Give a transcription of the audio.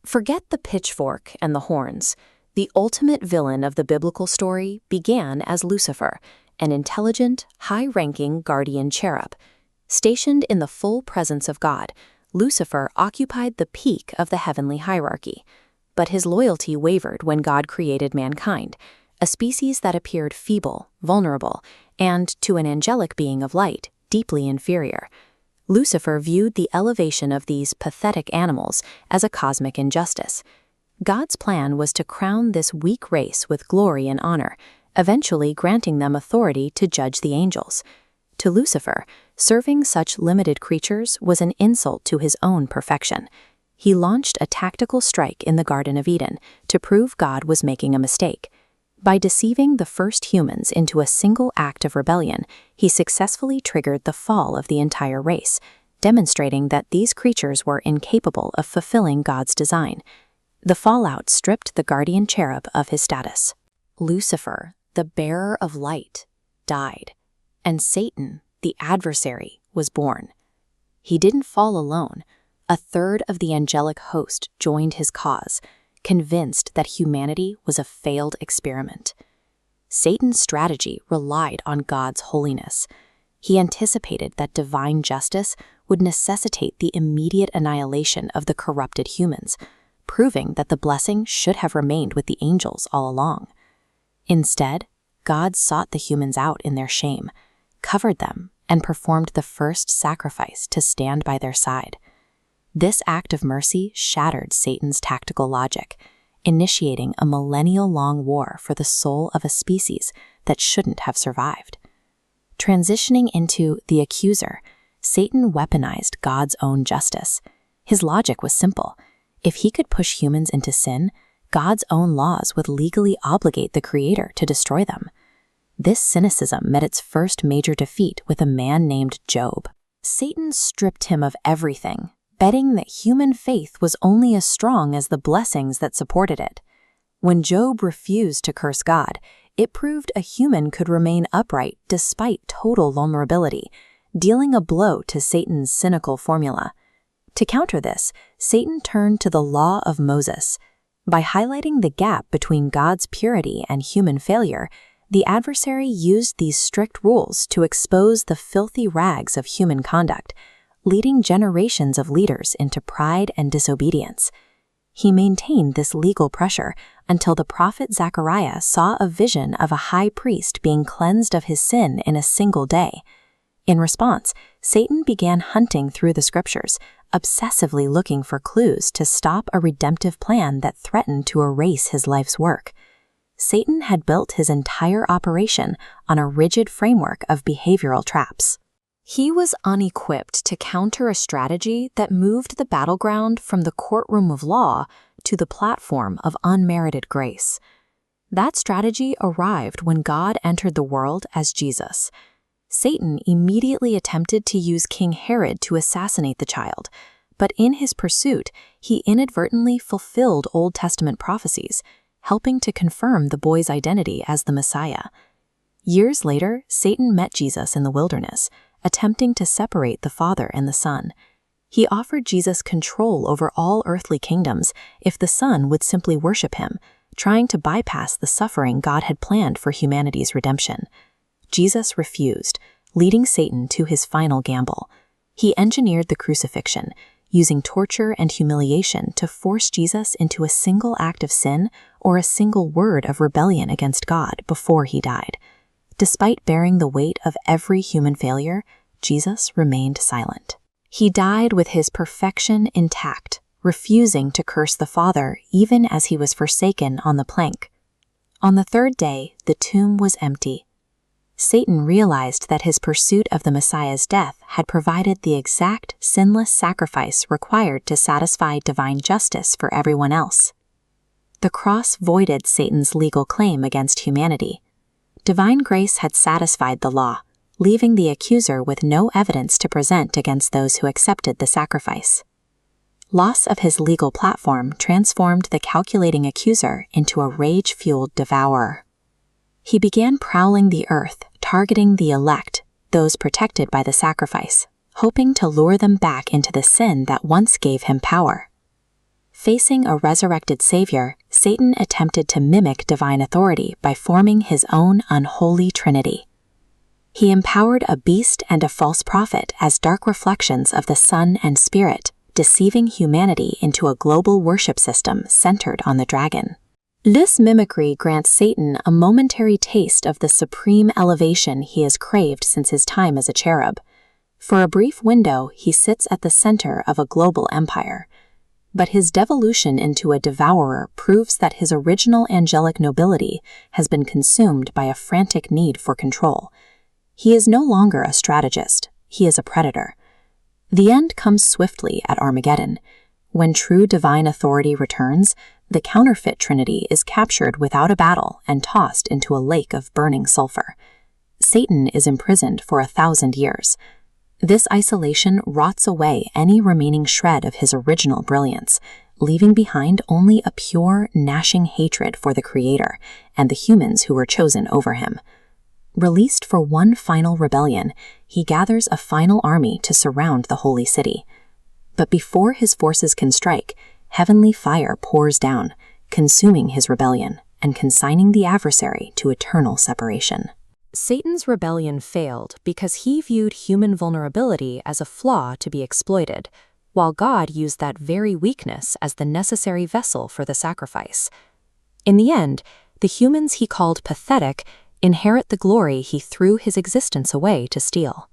Forget the pitchfork and the horns. The ultimate villain of the biblical story began as Lucifer, an intelligent, high-ranking guardian cherub. Stationed in the full presence of God, Lucifer occupied the peak of the heavenly hierarchy. But his loyalty wavered when God created mankind, a species that appeared feeble, vulnerable, and, to an angelic being of light, deeply inferior. Lucifer viewed the elevation of these pathetic animals as a cosmic injustice. God's plan was to crown this weak race with glory and honor, eventually granting them authority to judge the angels. To Lucifer, serving such limited creatures was an insult to his own perfection. He launched a tactical strike in the Garden of Eden to prove God was making a mistake. By deceiving the first humans into a single act of rebellion, he successfully triggered the fall of the entire race, demonstrating that these creatures were incapable of fulfilling God's design. The fallout stripped the guardian cherub of his status. Lucifer, the bearer of light, died, and Satan, the adversary, was born. He didn't fall alone. A third of the angelic host joined his cause, convinced that humanity was a failed experiment. Satan's strategy relied on God's holiness. He anticipated that divine justice would necessitate the immediate annihilation of the corrupted humans, proving that the blessing should have remained with the angels all along. Instead, God sought the humans out in their shame, covered them, and performed the first sacrifice to stand by their side. This act of mercy shattered Satan's tactical logic, initiating a millennial-long war for the soul of a species that shouldn't have survived. Transitioning into the accuser, Satan weaponized God's own justice. His logic was simple. If he could push humans into sin, God's own laws would legally obligate the Creator to destroy them. This cynicism met its first major defeat with a man named Job. Satan stripped him of everything, betting that human faith was only as strong as the blessings that supported it. When Job refused to curse God, it proved a human could remain upright despite total vulnerability, dealing a blow to Satan's cynical formula. To counter this, Satan turned to the law of Moses. By highlighting the gap between God's purity and human failure, the adversary used these strict rules to expose the filthy rags of human conduct, leading generations of leaders into pride and disobedience. He maintained this legal pressure until the prophet Zechariah saw a vision of a high priest being cleansed of his sin in a single day. In response, Satan began hunting through the scriptures, obsessively looking for clues to stop a redemptive plan that threatened to erase his life's work. Satan had built his entire operation on a rigid framework of behavioral traps. He was unequipped to counter a strategy that moved the battleground from the courtroom of law to the platform of unmerited grace. That strategy arrived when God entered the world as Jesus. Satan immediately attempted to use King Herod to assassinate the child, but in his pursuit, he inadvertently fulfilled Old Testament prophecies, helping to confirm the boy's identity as the Messiah. Years later, Satan met Jesus in the wilderness, attempting to separate the Father and the Son. He offered Jesus control over all earthly kingdoms if the Son would simply worship him, trying to bypass the suffering God had planned for humanity's redemption. Jesus refused, leading Satan to his final gamble. He engineered the crucifixion, using torture and humiliation to force Jesus into a single act of sin or a single word of rebellion against God before he died. Despite bearing the weight of every human failure, Jesus remained silent. He died with his perfection intact, refusing to curse the Father even as he was forsaken on the plank. On the third day, the tomb was empty. Satan realized that his pursuit of the Messiah's death had provided the exact sinless sacrifice required to satisfy divine justice for everyone else. The cross voided Satan's legal claim against humanity. Divine grace had satisfied the law, leaving the accuser with no evidence to present against those who accepted the sacrifice. Loss of his legal platform transformed the calculating accuser into a rage-fueled devourer. He began prowling the earth, targeting the elect, those protected by the sacrifice, hoping to lure them back into the sin that once gave him power. Facing a resurrected Savior, Satan attempted to mimic divine authority by forming his own unholy trinity. He empowered a beast and a false prophet as dark reflections of the Son and Spirit, deceiving humanity into a global worship system centered on the dragon. This mimicry grants Satan a momentary taste of the supreme elevation he has craved since his time as a cherub. For a brief window, he sits at the center of a global empire. But his devolution into a devourer proves that his original angelic nobility has been consumed by a frantic need for control. He is no longer a strategist, he is a predator. The end comes swiftly at Armageddon. When true divine authority returns, the counterfeit trinity is captured without a battle and tossed into a lake of burning sulfur. Satan is imprisoned for 1,000 years. This isolation rots away any remaining shred of his original brilliance, leaving behind only a pure, gnashing hatred for the Creator and the humans who were chosen over him. Released for one final rebellion, he gathers a final army to surround the holy city. But before his forces can strike, heavenly fire pours down, consuming his rebellion and consigning the adversary to eternal separation. Satan's rebellion failed because he viewed human vulnerability as a flaw to be exploited, while God used that very weakness as the necessary vessel for the sacrifice. In the end, the humans he called pathetic inherit the glory he threw his existence away to steal.